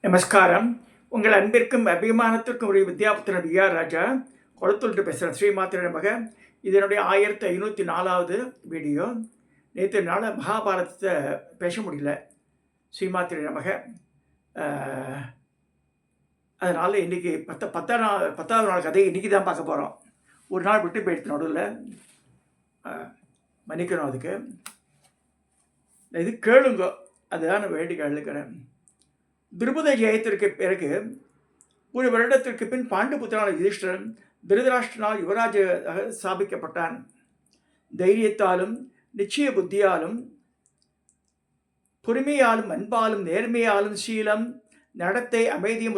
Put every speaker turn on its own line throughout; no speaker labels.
நமஸ்காரம். உங்கள் அன்பிற்கும் அபிமானத்திற்கும் உரிய வித்யாபுத்திரன் வி.ஆர். ராஜா கொளத்தூர்ட்டு பேசுகிறேன். ஸ்ரீமாத்திர நமக. இதனுடைய 1504வது வீடியோ. நேற்று நாள் மகாபாரதத்தை பேச முடியல. ஸ்ரீமாத்திர நமக. அதனால் இன்றைக்கி பத்தாவது நாள் கதை இன்றைக்கி தான் பார்க்க போகிறோம். ஒரு நாள் விட்டு போயிடுத்து நடுவில். மன்னிக்கணும் அதுக்கு. இது கேளுங்க, அதுதான் நான் வேண்டி கேளுக்கிறேன். திருபத ஜெயத்திற்கு பிறகு ஒரு வருடத்திற்கு பின் பாண்டுபுத்திரனான யுதிஷ்டிரன் திருதராஷ்டிரனால் யுவராஜாக ஸ்தாபிக்கப்பட்டான். தைரியத்தாலும் நிச்சய புத்தியாலும் பொறுமையாலும் அன்பாலும் நேர்மையாலும் சீலம் நடத்தை அமைதி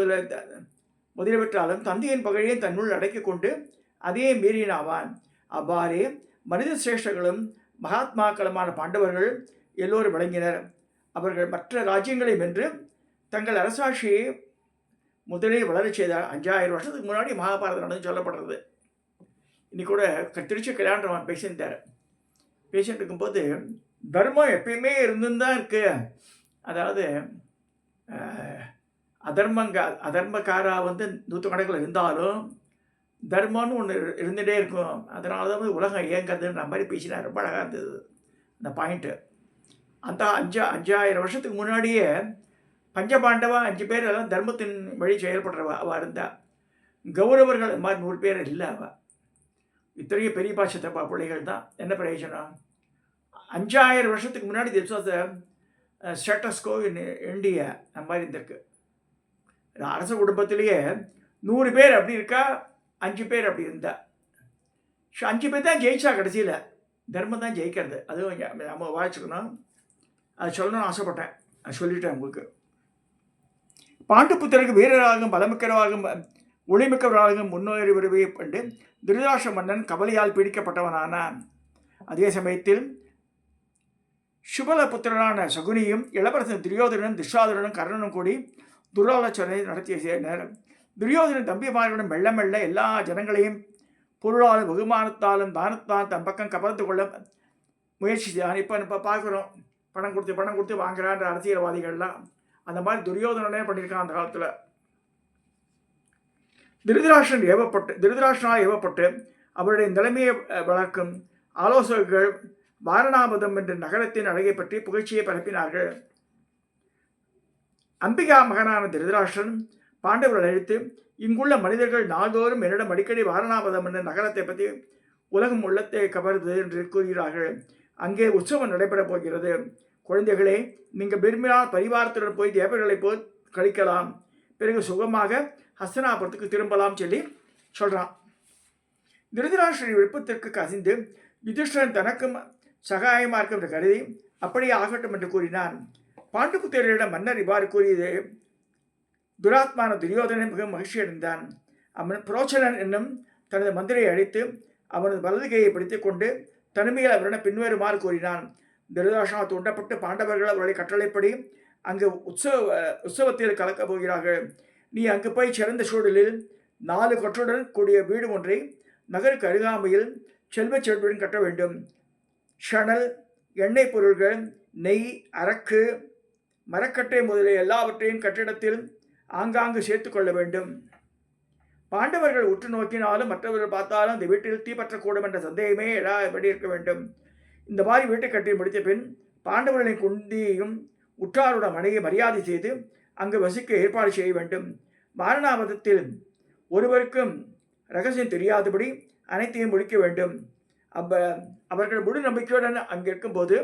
முதலியவற்றாலும் தந்தையின் பகையை தன்னுள் அடக்கிக் கொண்டு அதே மீறினாவான். அவ்வாறே மனித சிரேஷ்டர்களும் மகாத்மாக்களுமான பாண்டவர்கள் எல்லோரும் விளங்கினர். அவர்கள் மற்ற ராஜ்யங்களை வென்று தங்கள் அரசாட்சியை முதலில் வளரச் செய்தார். 5000 வருஷத்துக்கு முன்னாடி மகாபாரதம் நடந்து சொல்லப்படுறது. இன்னைக்கு கூட திருச்சி கல்யாணம் பேசியிருந்தார். பேசிட்டு இருக்கும்போது தர்மம் எப்பயுமே இருந்துதான் இருக்கு. அதாவது அதர்மக்காரா நூற்றுக்கணக்கில் இருந்தாலும் தர்மம்னு ஒன்று இருந்துகிட்டே இருக்கும். அதனால தான் உலகம் இயங்கிறதுன்ற மாதிரி பேசினார். ரொம்ப அழகாக இருந்தது அந்த பாயிண்ட்டு. அந்த 5000 வருஷத்துக்கு முன்னாடியே பஞ்சபாண்டவா 5 பேர் எல்லாம் தர்மத்தின் வழி செயல்படுறவா அவள் இருந்தா. கௌரவர்கள் இந்த மாதிரி 100 பேர் இல்லை. அவள் இத்தனைய பெரிய பாஷத்தப்பா பிள்ளைகள் தான். என்ன பிரயோஜனம்? 5000 வருஷத்துக்கு முன்னாடி this was status quo in India. அந்த மாதிரி இருந்திருக்கு. அரச குடும்பத்திலேயே 100 பேர் அப்படி இருக்கா, 5 பேர் அப்படி இருந்தா. 5 பேர் தான் ஜெயிச்சா. கடைசியில் தர்மம் தான் ஜெயிக்கிறது. அதுவும் நம்ம வாய்ச்சிக்கணும். அது சொல்லணும்னு ஆசைப்பட்டேன். அது சொல்லிட்டேன் உங்களுக்கு. பாண்டுபுத்திரருக்கு வீரராகவும் பலமிக்கராகவும் ஒளிமிக்கவராகவும் முன்னேறி வருவே கண்டு திருதராஷ்டிர மன்னன் கவலையால் பீடிக்கப்பட்டவனானான். அதே சமயத்தில் சுபலபுத்திரனான சகுனியும் இளவரசன் துரியோதனனும் துஷாதனனும் கர்ணனும் கூடி துராலோசனை நடத்திய நேரம் துரியோதனன் தம்பிமார்களுடன் மெல்ல மெல்ல எல்லா ஜனங்களையும் பொருளாலும் வெகுமானத்தாலும் தானத்தாலும் தன் பக்கம் கவர்ந்து கொள்ள முயற்சி செய்தான். இப்போ பார்க்குறோம், பணம் கொடுத்து வாங்குறான்ற அரசியல்வாதிகள்லாம் அந்த மாதிரி துரியோதனனே பண்ணியிருக்கான் அந்த காலத்தில். திருதராஷ்டிரனால் ஏவப்பட்டு அவருடைய நிலைமையை வளர்க்கும் ஆலோசகர்கள் வாரணாபதம் என்ற நகரத்தின் அழகை பற்றி புகழ்ச்சியை பரப்பினார்கள். அம்பிகா மகனான திருதராஷ்டிரன் பாண்டவர்கள் அழைத்து, இங்குள்ள மனிதர்கள் நாள்தோறும் என்னிடம் அடிக்கடி வாரணாபதம் என்ற நகரத்தை பற்றி உலகம் உள்ளத்தை கவர்ந்து என்று கூறுகிறார்கள். அங்கே உற்சவம் நடைபெறப் போகிறது. குழந்தைகளே, நீங்கள் விரும்பினால் பரிவாரத்துடன் போய் தேவர்களை போல் கழிக்கலாம். பிறகு சுகமாக ஹஸ்தினாபுரத்துக்கு திரும்பலாம் சொல்கிறான். திருதராஷ்டிரன் விருப்பத்திற்கு கசிந்து யுதிஷ்டிரன் தனக்கும் சகாயமாக இருக்கும் என்று கருதி அப்படியே ஆகட்டும் என்று கூறினான். பாண்டுபுத்திரரிடம் மன்னர் இவ்வாறு கூறியது துராத்மான துரியோதனன் மிக மகிழ்ச்சி அடைந்தான். அவன் புரோச்சனன் என்னும் தனது மந்திரியை அழைத்து அவனது வலது கையை பிடித்துக் கொண்டு தனிமையில் அவரிடம் பின்வருமாறு கூறினான். திருதராஷ்டிரனால் தூண்டப்பட்டு பாண்டவர்கள் அவருடைய கட்டளைப்படி அங்கு உற்சவத்தில் கலக்கப் போகிறார்கள். நீ அங்கு போய் சிறந்த சூழலில் 4 கொற்றுடன் கூடிய வீடு ஒன்றை நகருக்கு அருகாமையில் செல்வச்சுடன் கட்ட வேண்டும். ஷணல், எண்ணெய் பொருள்கள், நெய், அரக்கு, மரக்கட்டை முதலிய எல்லாவற்றையும் கட்டிடத்தில் ஆங்காங்கு சேர்த்து கொள்ள வேண்டும். பாண்டவர்கள் உற்று நோக்கினாலும் மற்றவர்கள் பார்த்தாலும் இந்த வீட்டில் தீப்பற்றக்கூடும் என்ற சந்தேகமே எழாதபடி இருக்க வேண்டும். இந்த மாதிரி வீட்டை கட்டி முடித்த பின் பாண்டவர்களின் குந்தியையும் உற்றாருடன் மனையை மரியாதை செய்து அங்கு வசிக்க ஏற்பாடு செய்ய வேண்டும். வாரணாபதத்தில் ஒருவருக்கும் ரகசியம் தெரியாதபடி அனைத்தையும் முடிக்க வேண்டும். அவர்கள் முழு நம்பிக்கையுடன் அங்கே இருக்கும்போது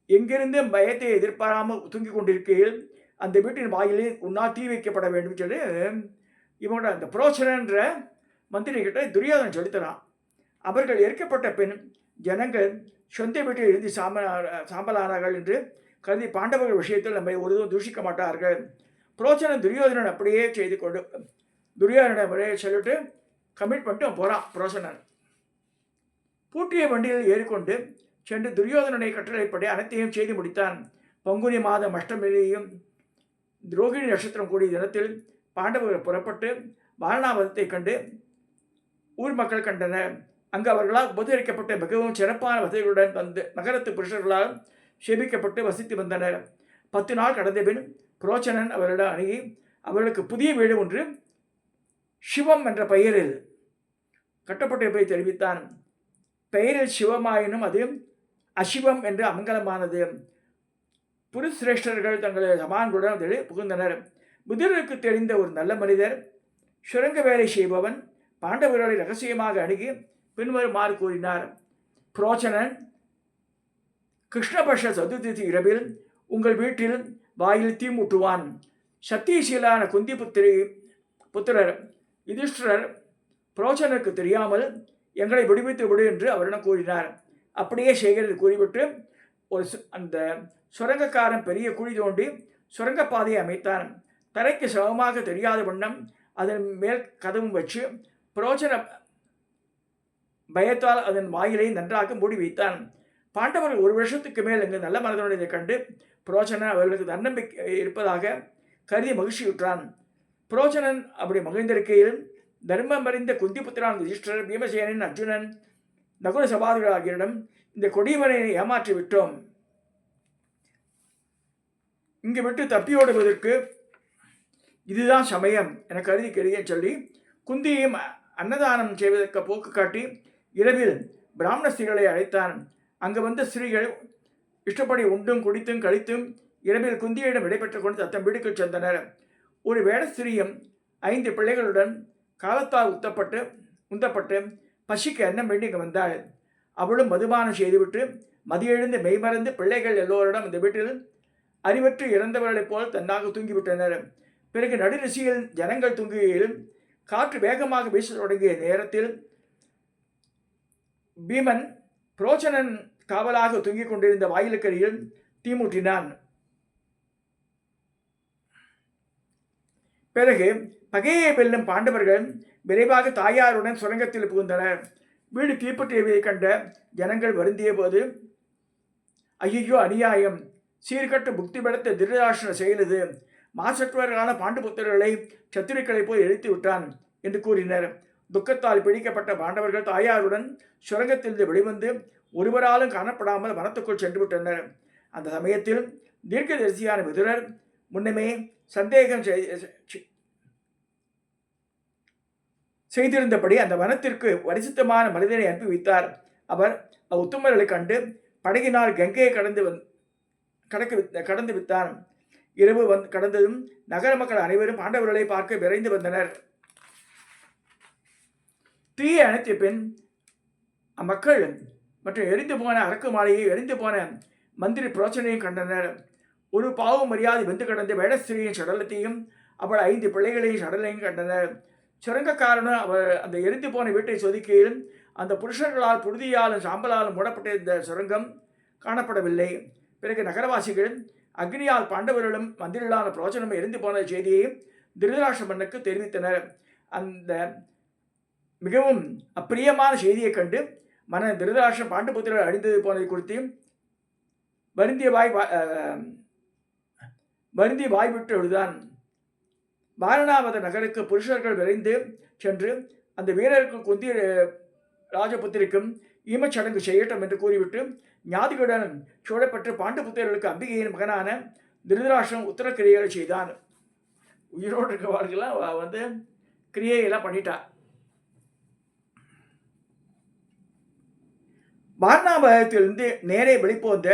எங்கிருந்து பயத்தை எதிர்பாராமல் தூங்கிக் கொண்டிருக்கையில் அந்த வீட்டின் வாயிலில் உன்னால் தீ வைக்கப்பட வேண்டும் சொல்லி இவனோட அந்த புரோச்சனன்ற மந்திரி கிட்ட துரியோதனன் சொல்லித்தரான். அவர்கள் எரிக்கப்பட்ட பின் ஜனங்கள் சொந்த வீட்டில் இருந்து சாம்பலானார்கள் என்று கருதி பாண்டவர்கள் விஷயத்தில் நம்மை ஒருதும் தூஷிக்க மாட்டார்கள். புரோச்சனன் துரியோதனன் அப்படியே செய்து கொண்டு துரியோதனன் சொல்லிட்டு கமிட் பண்ணிட்டு போகிறான். புரோச்சனன் பூட்டிய வண்டியில் ஏறிக்கொண்டு சென்று துரியோதனனை கட்டளைப்படி அனைத்தையும் செய்து முடித்தான். பங்குனி மாதம் அஷ்டமியையும் ரோகிணி நட்சத்திரம் கூடிய தினத்தில் பாண்டவர்கள் புறப்பட்டு வாரணாபதத்தை கண்டு ஊர் மக்கள் கண்டனர். அங்கு அவர்களால் உபசரிக்கப்பட்ட மிகவும் சிறப்பான வசதிகளுடன் வந்து நகரத்து புருஷர்களால் சேமிக்கப்பட்டு வசித்து வந்தனர். 10 நாள் கடந்த பின் புரோச்சனன் அவரிடம் அணுகி அவர்களுக்கு புதிய வீடு ஒன்று சிவம் என்ற பெயரில் கட்டப்பட்டிருப்பதை தெரிவித்தான். பெயரில் சிவமாயினும் அது அசிவம் என்று அமங்கலமானது. புருசிரேஷ்டர்கள் தங்களது சமான்களுடன் அதில் புகுந்தனர். புதிரருக்கு தெரிந்த ஒரு நல்ல மனிதர், சுரங்க வேலை செய்பவன், பாண்டவர்களை ரகசியமாக அணுகி பின்வருமாறு கூறினார். புரோச்சனன் கிருஷ்ணபக்ஷ சதுர்த்தி இரவில் உங்கள் வீட்டில் வாயில் தீ மூட்டுவான். சத்தியசீலான குந்தி புத்திரர் யுதிஷ்டிரர் புரோச்சனருக்கு தெரியாமல் எங்களை விடுவித்து விடு என்று அவரிடம் கூறினார். அப்படியே செய்கிறது கூறிவிட்டு அந்த சுரங்கக்காரன் பெரிய குழி தோண்டி சுரங்கப்பாதையை அமைத்தான். தரைக்கு சமமாக தெரியாத வண்ணம் அதன் மேல் கதவும் வச்சு புரோச்சன பயத்தால் அதன் வாயிலை நன்றாக மூடி வைத்தான். பாண்டவர்கள் ஒரு வருஷத்துக்கு மேல் இங்கு நல்ல மனதனுடையதை கண்டு புரோச்சனன் அவர்களுக்கு தன்னம்பிக்கை இருப்பதாக கருதி மகிழ்ச்சியுற்றான். புரோச்சனன் அப்படி மகிழ்ந்திருக்கையில் தர்மம் அறிந்த குந்திபுத்திரான் யுதிஷ்டிரர், பீமசேனன், அர்ஜுனன், நகுல சபாதிகள் ஆகியோரிடம் இந்த கொடியவனை ஏமாற்றி விட்டோம், இங்கு விட்டு தப்பியோடுவதற்கு இதுதான் சமயம் என கருதி கருதியன்னு சொல்லி குந்தியையும் அன்னதானம் செய்வதற்கு போக்கு காட்டி இரவில் பிராமண ஸ்திரீகளை அழைத்தான். அங்கு வந்த ஸ்திரீகள் இஷ்டப்படி உண்டும் குடித்தும் கழித்தும் இரவில் குந்தியிடம் விடைபெற்றுக் கொண்டு தத்தம் வீடுக்கு சென்றனர். ஒரு வேடஸ்திரியும் 5 பிள்ளைகளுடன் காலத்தால் உந்தப்பட்டு பசிக்கு அன்னம் வேண்டி இங்கு வந்தாள். அவளும் மதுபானம் செய்துவிட்டு மதியெழுந்து மெய்மறந்து பிள்ளைகள் எல்லோரிடம் இந்த வீட்டில் அறிவற்று இறந்தவர்களைப் போல் தன்னாக தூங்கிவிட்டனர். பிறகு நடுநிசையில் ஜனங்கள் தூங்குகையில் காற்று வேகமாக வீச தொடங்கிய நேரத்தில் பீமன் புரோச்சனன் காவலாக தூங்கிக் கொண்டிருந்த வாயிலுக்கரியில் தீமூட்டினான். பிறகு பகையை வெல்லும் பாண்டவர்கள் விரைவாக தாயாருடன் சுரங்கத்தில் புகுந்தனர். வீடு தீப்பற்றியதை கண்ட ஜனங்கள் வருந்திய போது, ஐயோ அநியாயம், சீர்கட்டு புக்தி படுத்த திருதராஷ்டிர செயலது, மாசற்றவர்களான பாண்டுபுத்திரர்களை சத்துருக்களை போய் எரித்து விட்டான் என்று கூறினர். துக்கத்தால் பிடிக்கப்பட்ட பாண்டவர்கள் தாயாருடன் சுரங்கத்திலிருந்து வெளிவந்து ஒருவராலும் காணப்படாமல் வனத்துக்குள் சென்று விட்டனர். அந்த சமயத்தில் தீர்க்கதரிசியான விதுரர் முன்னமே சந்தேகம் செய்திருந்தபடி அந்த வனத்திற்கு வரிசித்தமான மனிதனை அனுப்பி வைத்தார். அவர் உத்தமர்களை கண்டு படகினால் கங்கையை கடந்து விட்டான். இரவு கடந்ததும் நகர மக்கள் அனைவரும் பாண்டவர்களை பார்க்க விரைந்து வந்தனர். தீயை அணைத்த பின் அம்மக்கள் மற்றும் எரிந்து போன அரக்கு மாலையை எரிந்து போன மந்திரி புரோச்சனையும் கண்டனர். ஒரு பாவம் மரியாதை வெந்து கடந்த வேடஸ்திரியின் சடலத்தையும் அவள் 5 பிள்ளைகளையும் சடலையும் கண்டனர். சுரங்கக்காரனும் அவர் அந்த எரிந்து போன வீட்டை சொதுக்கையிலும் அந்த புருஷர்களால் புழுதியாலும் சாம்பலாலும் மூடப்பட்டிருந்த சுரங்கம் காணப்படவில்லை. பிறகு நகரவாசிகள் அக்னியால் பாண்டவர்களும் மந்திரிகளான புரோச்சனம் எரிந்து போன செய்தியையும் திருதராஷ்டிர மன்னனுக்கு தெரிவித்தனர். அந்த மிகவும் அப்பிரியமான செய்தியை கண்டு மன்னன் திருதராஷ்டிரன் பாண்டுபுத்திரர் அழிந்தது போனதை குறித்து வருந்தி வாய்விட்டு எழுதான். வாரணாவத நகருக்கு புருஷர்கள் விரைந்து சென்று அந்த வீரருக்கு குந்தி ராஜபுத்திரிக்கும் ஈமச்சடங்கு செய்யட்டும் என்று கூறிவிட்டு ஞாதிகளுடன் சூழப்பட்டு பாண்டுபுத்திரர்களுக்கு அம்பிகையின் மகனான திருதராஷ்டிரன் உத்தர கிரியைகளை செய்தான். உயிரோடு இருக்கவாளுக்கெல்லாம் கிரியையெல்லாம் பண்ணிட்டா. வாரணாவதத்திலிருந்து நேரே வெளிப்போந்த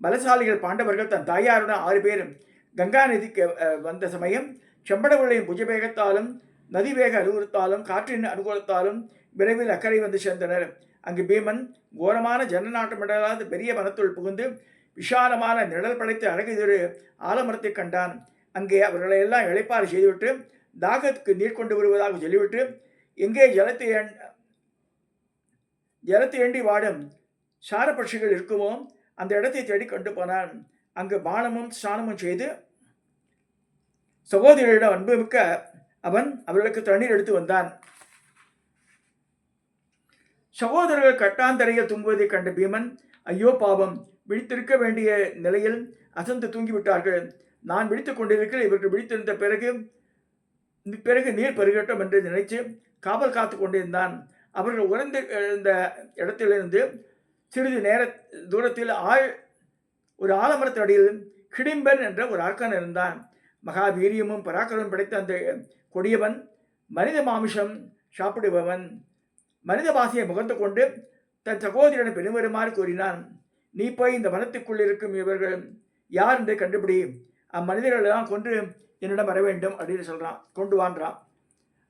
பலசாலிகள் பாண்டவர்கள் தன் தாயாருடன் 6 பேரும் கங்கா நதிக்கு வந்த சமயம் செம்படவர்களின் புஜவேகத்தாலும் நதி வேக அனுகூலத்தாலும் காற்றின் அனுகூலத்தாலும் விரைவில் அக்கறை வந்து சேர்ந்தனர். அங்கு பீமன் கோரமான ஜனநாட்டமிடாத பெரிய வனத்துள் புகுந்து விஷாலமான நிழல் படைத்த அழகு ஆலமரத்தை கண்டான். அங்கே அவர்களை எல்லாம் இளைப்பாறு செய்துவிட்டு தாகத்துக்கு நீர் கொண்டு வருவதாக சொல்லிவிட்டு எங்கே ஜலத்தை ஏண்டி வாடும் சாரபட்சிகள் இருக்குமோ அந்த இடத்தை தேடி கொண்டு போனான். அங்கு பானமும் ஸ்நானமும் செய்து சகோதரியிடம் அன்புமிக்க அவன் அவர்களுக்கு தண்ணீர் எடுத்து வந்தான். சகோதரர்கள் கட்டாந்தரையில் தூங்குவதை கண்ட பீமன், ஐயோ பாவம், விழித்திருக்க வேண்டிய நிலையில் அசந்து தூங்கிவிட்டார்கள். நான் விழித்துக் கொண்டிருக்கிற இவர்கள் விழித்திருந்த பிறகு நீர் பெருகட்டும் என்று நினைத்து காவல் காத்து கொண்டிருந்தான். அவர்கள் உறைந்து எழுந்த இடத்திலிருந்து சிறிது நேர தூரத்தில் ஒரு ஆலமரத்தடியில் கிடிம்பன் என்ற ஒரு அரக்கன் இருந்தான். மகாவீரியமும் பராக்கிரமும் படைத்த அந்த கொடியவன் மனித மாமிசம் சாப்பிடுபவன். மனித பாசையை முகர்ந்து கொண்டு தன் சகோதரியிடம் பின்வருமாறு கூறினான். நீ போய் இந்த வனத்துக்குள் இருக்கும் இவர்கள் யார் என்று கண்டுபிடி, அம்மனிதர்களெல்லாம் கொன்று என்னிடம் வர வேண்டும் அப்படின்னு சொல்றான். கொண்டு வான்றான்.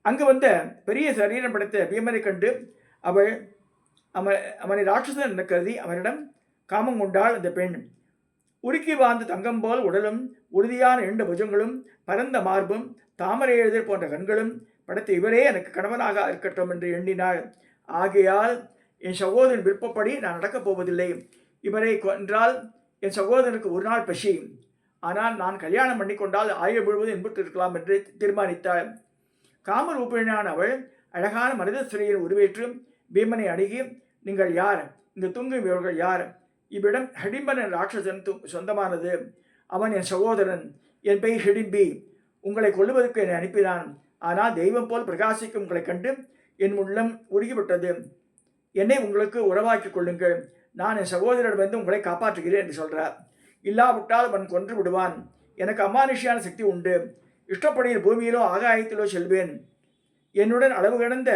அங்கு வந்த பெரிய சரீரம் படைத்த பீமனை கண்டு அவனை ராட்சசன் என கருதி அவனிடம் காமம் கொண்டாள் அந்த பெண். உருக்கி வாழ்ந்த தங்கம் போல் உடலும் உறுதியான நீண்ட புஜங்களும் பரந்த மார்பும் தாமரை எழுதல் போன்ற கண்களும் படைத்த இவரே எனக்கு கணவனாக இருக்கட்டும் என்று எண்ணினாள். ஆகையால் என் சகோதரன் விருப்பப்படி நான் நடக்கப் போவதில்லை. இவரை கொன்றால் என் சகோதரனுக்கு ஒரு நாள் பசி, ஆனால் நான் கல்யாணம் பண்ணி கொண்டால் ஆயுள் முழுவதும் இன்புற்று இருக்கலாம் என்று தீர்மானித்தாள். காமரூபிணியான அவள் அழகான மனித சிறையில் உருவேற்று பீமனை அணுகி, நீங்கள் யார்? இங்கு தூங்கும் இவர்கள் யார்? இவ்விடம் ஹிடிம்பன் ராட்சசன் சொந்தமானது. அவன் என் சகோதரன். என் பெயர் ஹிடிம்பி. உங்களை கொல்லுவதற்கு என்னை அனுப்பினான். ஆனால் தெய்வம் போல் பிரகாசிக்கும் உங்களை கண்டு என் உள்ளம் உருகிவிட்டது. என்னை உங்களுக்கு உறவாக்கிக் கொள்ளுங்கள். நான் என் சகோதரர் வந்து உங்களை காப்பாற்றுகிறேன் என்று சொல்கிறார். இல்லாவிட்டால் அவன் கொன்று விடுவான். எனக்கு அமானுஷியான சக்தி உண்டு. இஷ்டப்படியில் பூமியிலோ ஆகாயத்திலோ செல்வேன். என்னுடன் அளவு கடந்த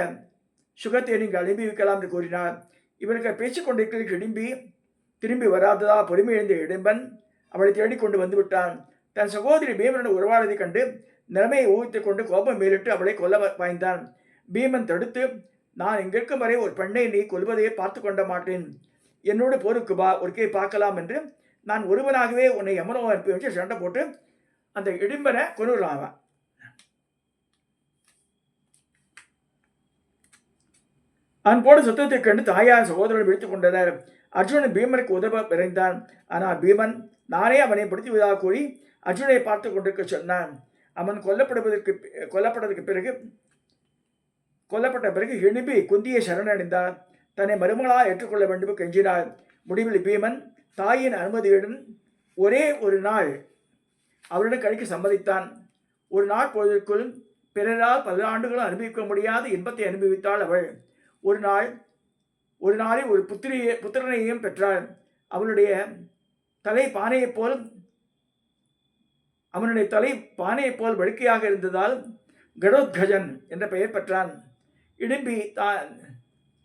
சுகத்தை நீங்கள் அனுபவிக்கலாம் என்று கூறினார். இவருக்கு பேசிக் கொண்டிருக்கிற திரும்பி வராததா பொறுமையிழந்த இடிம்பன் அவளை தேடிக்கொண்டு வந்துவிட்டான். தன் சகோதரி பீமனுடன் உறவாடுவதைக் கண்டு நிலைமையை ஊகித்துக் கொண்டு கோபம் மேலிட்டு அவளை கொல்ல பாய்ந்தான். பீமன் தடுத்து, நான் இங்கிருக்கும் வரை ஒரு பெண்ணை நீ கொல்வதையே பார்த்து கொண்ட மாட்டேன். என்னோடு போருக்கு வா, ஒருக்கை பார்க்கலாம் என்று நான் ஒருவனாகவே உன்னை யமனோ அனுப்பி வச்சு சண்டை போட்டு அந்த இடிம்பனை கொன்னுறான். அவன் போட சுத்தத்தைக் கண்டு தாயார் சகோதரன் விழித்துக் கொண்டனர். அர்ஜுனன் பீமனுக்கு உதவ விரைந்தான். ஆனால் பீமன் நானே அவனை பிடித்துவதாக கூறி அர்ஜுனை பார்த்து கொண்டிருக்க சொன்னான். அவன் கொல்லப்பட்ட பிறகு இனிபி குந்தியை சரணடைந்தான். தன்னை மருமகளாக ஏற்றுக்கொள்ள வேண்டும் கெஞ்சினார். முடிவில் பீமன் தாயின் அனுமதியுடன் ஒரே ஒரு நாள் அவருடன் கழிக்க சம்மதித்தான். ஒரு நாள் பொழுதுக்குள் பிறரால் பல ஆண்டுகளும் அனுபவிக்க முடியாத இன்பத்தை அனுபவித்தாள் அவள். ஒரு நாளில் ஒரு புத்திரனையும் பெற்றாள். அவனுடைய தலை பானையைப் போல் வழுக்கையாக இருந்ததால் கடோத்கஜன் என்ற பெயர் பெற்றான். இடும்பி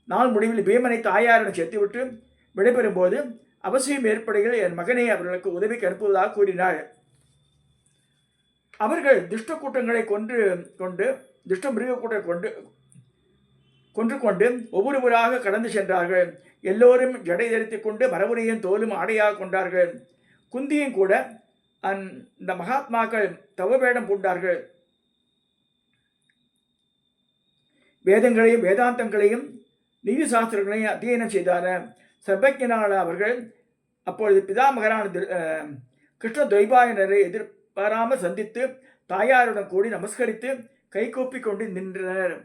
நாள் முடிவில் பீமனை தாயாரிடம் சேர்த்துவிட்டு விடைபெறும் போது அவசியம் ஏற்படுகிற என் மகனை அவர்களுக்கு உதவிக்கு அனுப்புவதாக கூறினாள். அவர்கள் துஷ்ட கூட்டங்களை துஷ்ட மிருக கூட்டத்தை கொன்று ஒவ்வொருவராக கடந்து சென்றார்கள். எல்லோரும் ஜடை தரித்துக் கொண்டு மரபுரையும் தோலும் ஆடையாக கொண்டார்கள். குந்தியும் கூட அந்த மகாத்மாக்கள் தவவேடம் பூண்டார்கள். வேதங்களையும் வேதாந்தங்களையும் நீதி சாஸ்திரங்களையும் அத்தியனம் செய்தார். சர்வஜனான அவர்கள் அப்பொழுது பிதாமகரான கிருஷ்ண துவைபாயனரை எதிர்பாராமல் சந்தித்து தாயாருடன் கூடி நமஸ்கரித்து கைகூப்பி கொண்டு நின்றனர்.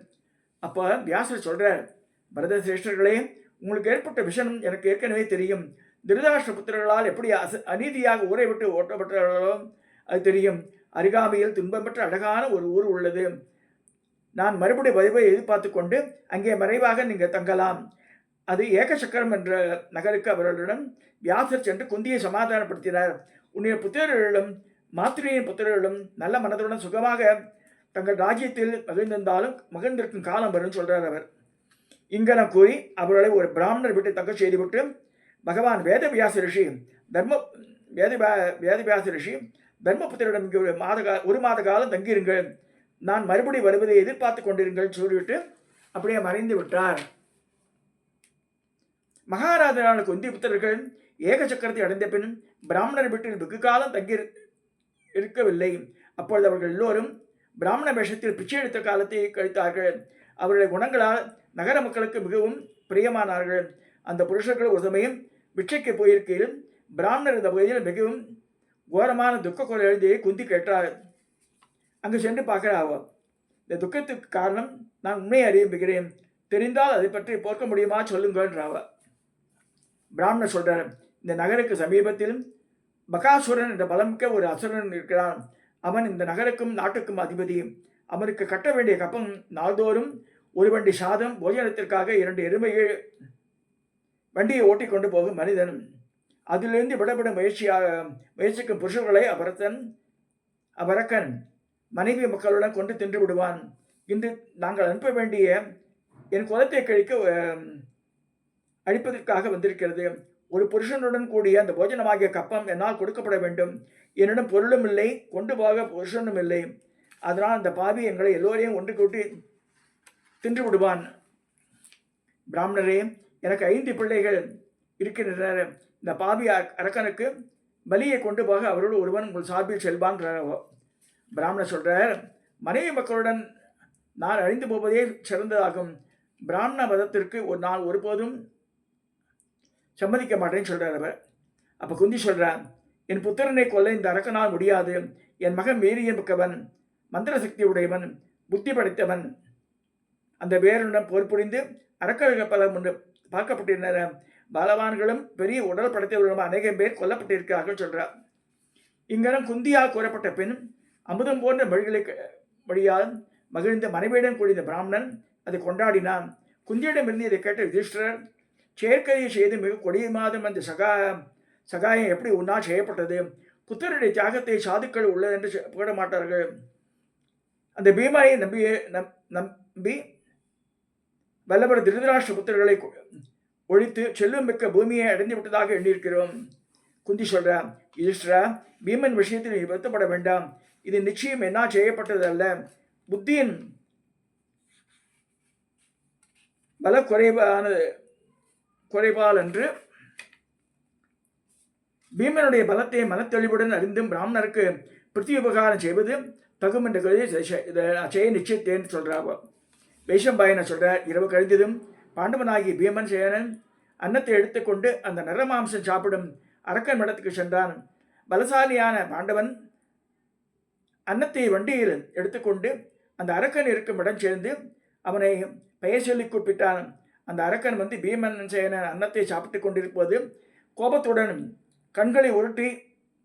அப்போ வியாசர் சொல்கிறார், பரத சிரேஷ்டர்களே, உங்களுக்கு ஏற்பட்ட விஷயம் எனக்கு ஏற்கனவே தெரியும். திருதராஷ்டிர புத்திரர்களால் எப்படி அநீதியாக ஊரை விட்டு ஓட்டப்பட்டார்களோ அது தெரியும். அருகாமையில் துன்பமற்ற அழகான ஒரு ஊர் உள்ளது. நான் மறுபடி பதிவை எதிர்பார்த்து கொண்டு அங்கே மறைவாக நீங்கள் தங்கலாம். அது ஏகசக்கரம் என்ற நகருக்கு அவர்களுடன் வியாசர் சென்று குந்தியை சமாதானப்படுத்தினார். உன்னுடைய புத்திரர்களும் மாத்திரையின் புத்திரர்களும் நல்ல மனதுடன் சுகமாக தங்கள் ராஜ்யத்தில் மகிழ்ந்திருக்கும் காலம் வரும் சொல்றார் அவர். இங்கன கூறி அவர்களை ஒரு பிராமணர் வீட்டை தங்க செய்துவிட்டு பகவான் வேதவியாச ரிஷி தர்மபுத்திரிடம் இங்கு ஒரு மாத காலம் தங்கியிருங்கள், நான் மறுபடி வருவதை எதிர்பார்த்து கொண்டிருங்கள் சொல்லிவிட்டு அப்படியே மறைந்து விட்டார். மகாராஜனான குந்தி புத்திரர்கள் ஏக சக்கரத்தை அடைந்த பின் பிராமணர் வீட்டில் வெகு காலம் தங்கி இருக்கவில்லை. அப்பொழுது அவர்கள் எல்லோரும் பிராமண வேஷத்தில் பிச்சை எடுத்த காலத்தை கழித்தார்கள். அவருடைய குணங்களால் நகர மக்களுக்கு மிகவும் பிரியமானார்கள். அந்த புருஷர்கள் ஒரு சமயம் பிச்சைக்கு போயிருக்கையில் பிராமணர் இந்த பகுதியில் மிகவும் கோரமான துக்க குரல் எழுதியை குந்தி கேட்டார். அங்கு சென்று பார்க்கிறாவோ, இந்த துக்கத்துக்கு காரணம் நான் உண்மையை அறிவிக்கிறேன், தெரிந்தால் அதை பற்றி போர்க்க முடியுமா சொல்லுங்கன்றாவ. பிராமணர் சொல்றார், இந்த நகருக்கு சமீபத்தில் பகாசுரன் என்ற பலமிக்க ஒரு அசுரன் இருக்கிறான். அவன் இந்த நகருக்கும் நாட்டுக்கும் அதிபதி. அவனுக்கு கட்ட வேண்டிய கப்பம் நாள்தோறும் ஒரு வண்டி சாதம், போஜனத்திற்காக 2 எருமைகள் வண்டியை ஓட்டிக்கொண்டு போகும் மனிதன். அதிலிருந்து விடப்படும் முயற்சிக்கும் புருஷர்களை அவ்வரக்கன் மனைவி மக்களுடன் கொண்டு தின்று விடுவான். இன்று நாங்கள் அனுப்ப வேண்டிய என் குலத்தை கழிக்க அழிப்பதற்காக வந்திருக்கிறது. ஒரு புருஷனுடன் கூடிய அந்த போஜனமாகிய கப்பம் என்னால் கொடுக்கப்பட வேண்டும். என்னிடம் பொருளும் இல்லை, கொண்டு போக புருஷனும் இல்லை. அதனால் அந்த பாவி எங்களை எல்லோரையும் ஒன்று கூட்டி தின்று விடுவான். பிராமணரே, எனக்கு 5 பிள்ளைகள் இருக்கின்றனர். இந்த பாவி அரக்கனுக்கு பலியை கொண்டு போக அவரோடு ஒருவன் உங்கள் சார்பில் செல்வான்றார். பிராமணர் சொல்கிறார், மனைவி மக்களுடன் நான் அழிந்து போவதே சிறந்ததாகும். பிராமண மதத்திற்கு ஒரு நாள் ஒருபோதும் சம்மதிக்க மாட்டேன்னு சொல்கிறார் அவர். அப்போ குந்தி சொல்கிறார், என் புத்திரனை கொல்ல இந்த அரக்கனால் முடியாது. என் மகன் வீரிய மிக்கவன், மந்திர சக்தி உடையவன், புத்தி படைத்தவன். அந்த வேருடன் போர் புரிந்து அரக்கர்கள் பல முன்பு பார்க்கப்பட்டிருந்தனர். பலவான்களும் பெரிய உடல் படைத்தவர்களும் அநேகம் பேர் கொல்லப்பட்டிருக்கிறார்கள் சொல்கிறார். இங்கனம் குந்தியால் கூறப்பட்ட பின் அமுதம் போன்ற வழியால் மகிழ்ந்த மனைவியுடன் கூடிய பிராமணன் அதை கொண்டாடினான். குந்தியிடமிருந்து இதை கேட்ட யுதிஷ்டிரர், செயற்கையை செய்து மிக கொடிய மாதம் அந்த சகாயம் எப்படி உன்னால் செய்யப்பட்டது? புத்தருடைய தியாகத்தை சாதுக்கள் உள்ளது என்று புகழ மாட்டார்கள். அந்த பீமனை நம்பி வல்லவர் திருதராஷ்டிர புத்தர்களை ஒழித்து செல்வம் மிக்க பூமியை அடைந்து விட்டதாக எண்ணியிருக்கிறோம். குந்தி சொல்றார், யுதிஷ்டிரா, பீமன் விஷயத்தில் நீ வருத்தப்பட வேண்டாம். இது நிச்சயம் என்ன செய்யப்பட்டது அல்ல, புத்தியின் பல குறைபால் என்று. பீமனுடைய பலத்தை மனத்தெளிவுடன் அறிந்தும் பிராமணருக்கு பிரதி உபகாரம் செய்வது தகும் என்ற கருதி செய்ய நிச்சயத்தேன்னு சொல்றாங்க. வைஷம்பாயனை சொல்றார், இரவு கழிந்ததும் பாண்டவனாகி பீமன் சேனன் அன்னத்தை எடுத்துக்கொண்டு அந்த நரமாம்சம் சாப்பிடும் அரக்கன் மடத்துக்கு சென்றான். பலசாலியான பாண்டவன் அன்னத்தை வண்டியில் எடுத்துக்கொண்டு அந்த அரக்கன் இருக்கும் இடம் சேர்ந்து அவனை பெயர் சொல்லி கூப்பிட்டான். அந்த அரக்கன் வந்து பீமன் சேனன் அன்னத்தை சாப்பிட்டு கொண்டிருப்பது கோபத்துடன் கண்களை உருட்டி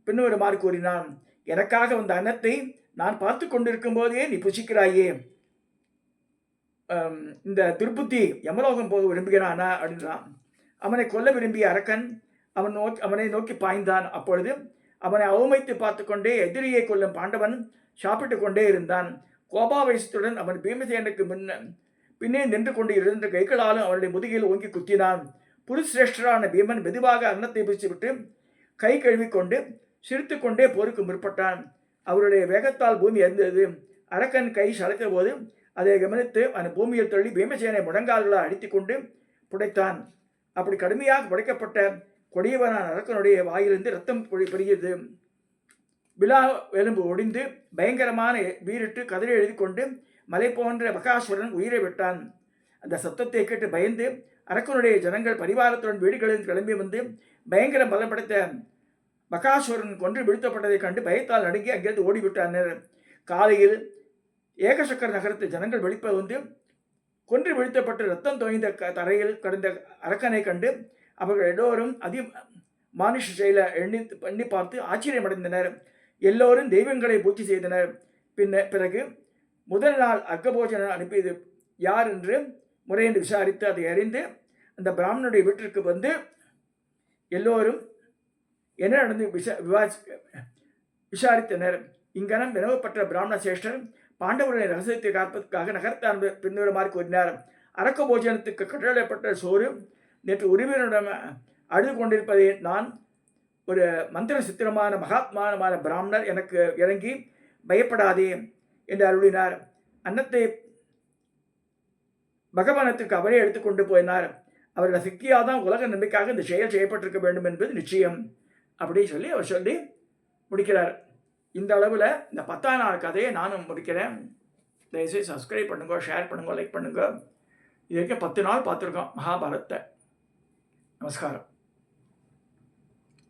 பின்வருமாறு கூறினான், எனக்காக வந்த அன்னத்தை நான் பார்த்து கொண்டிருக்கும் போதே நீ புசிக்கிறாயே, இந்த திருப்புத்தி யமலோகம் போக விரும்புகிறானா அப்படின்றான். அவனை கொல்ல விரும்பிய அரக்கன் அவனை நோக்கி பாய்ந்தான். அப்பொழுது அவனை அவமைத்து பார்த்து கொண்டே எதிரியை கொல்லும் பாண்டவன் சாப்பிட்டு கொண்டே இருந்தான். கோபாவேசத்துடன் அவன் பீமசேனுக்கு பின்னே நின்று கொண்டு இருந்த கைகளாலும் அவனுடைய முதுகில் ஓங்கி குத்தினான். புருஷ்ரேஷ்டரான பீமன் மெதுவாக அன்னத்தை பிடித்துவிட்டு கை கழுவிக்கொண்டு சிரித்து கொண்டே போருக்கு முற்பட்டான். அவருடைய வேகத்தால் பூமி அறிந்தது. அரக்கன் கை சளைத்த போது அதை கவனித்து அந்த பூமியில் தள்ளி பீமசேனை முழங்கால்களால் அடித்து கொண்டு புடைத்தான். அப்படி கடுமையாக புடைக்கப்பட்ட கொடியவனான அரக்கனுடைய வாயிலிருந்து ரத்தம் பெருகியது. விழா எலும்பு ஒடிந்து பயங்கரமான வீரிட்டு கதறி எழுதி கொண்டு மலை போன்ற பகாசுரன் உயிரை விட்டான். அந்த சத்தத்தை கேட்டு பயந்து அரக்கனுடைய ஜனங்கள் பரிவாரத்துடன் வீடுகளில் கிளம்பி வந்து பயங்கர பலம் படைத்த பகாசுரன் கொன்று வீழ்த்தப்பட்டதை கண்டு பயத்தால் நடுங்கி அங்கிருந்து ஓடிவிட்டனர். காலையில் ஏகசக்கர நகரத்து ஜனங்கள் வெளிப்ப வந்து கொன்று வீழ்த்தப்பட்டு ரத்தம் தோய்ந்த தரையில் கடந்த அரக்கனை கண்டு அவர்கள் எல்லோரும் மானுஷ செயல எண்ணி பார்த்து ஆச்சரியமடைந்தனர். எல்லோரும் தெய்வங்களை பூஜை செய்தனர். பிறகு முதல் நாள் அர்க்கபோஜனம் அனுப்பியது யார் என்று முறையென்று விசாரித்து அதை அறிந்து அந்த பிராமணனுடைய வீட்டிற்கு வந்து எல்லோரும் என்ன நடந்து விசாரித்தனர். இங்கனம் வினவப்பட்ட பிராமண சேஷ்டர் பாண்டவர்களின் ரகசியத்தை காப்பதற்காக நகர்த்தான் பின்வருமாறு கூறினார். அரக்க போஜனத்துக்கு கட்டளைப்பட்ட சோறு நேற்று உரிமையிடம் அழுது கொண்டிருப்பதை நான் ஒரு மந்திர சித்திரமான மகாத்மானமான பிராமணர் எனக்கு இறங்கி பயப்படாதே என்று அருளினார். அன்னத்தை பகவானத்திற்கு அவரே எடுத்துக்கொண்டு போயினார். அவரோட சக்தியாக தான் உலக நம்பிக்கையாக இந்த செயல் செய்யப்பட்டிருக்க வேண்டும் என்பது நிச்சயம் அப்படின்னு சொல்லி அவர் சொல்லி முடிக்கிறார். இந்த அளவில் இந்த 10ஆம் நாள் கதையை நானும் முடிக்கிறேன். தயவுசெய்து சப்ஸ்கிரைப் பண்ணுங்க, ஷேர் பண்ணுங்க, லைக் பண்ணுங்க. இது வரைக்கும் 10 நாள் பார்த்துருக்கோம் மகாபாரத்தை. நமஸ்காரம்.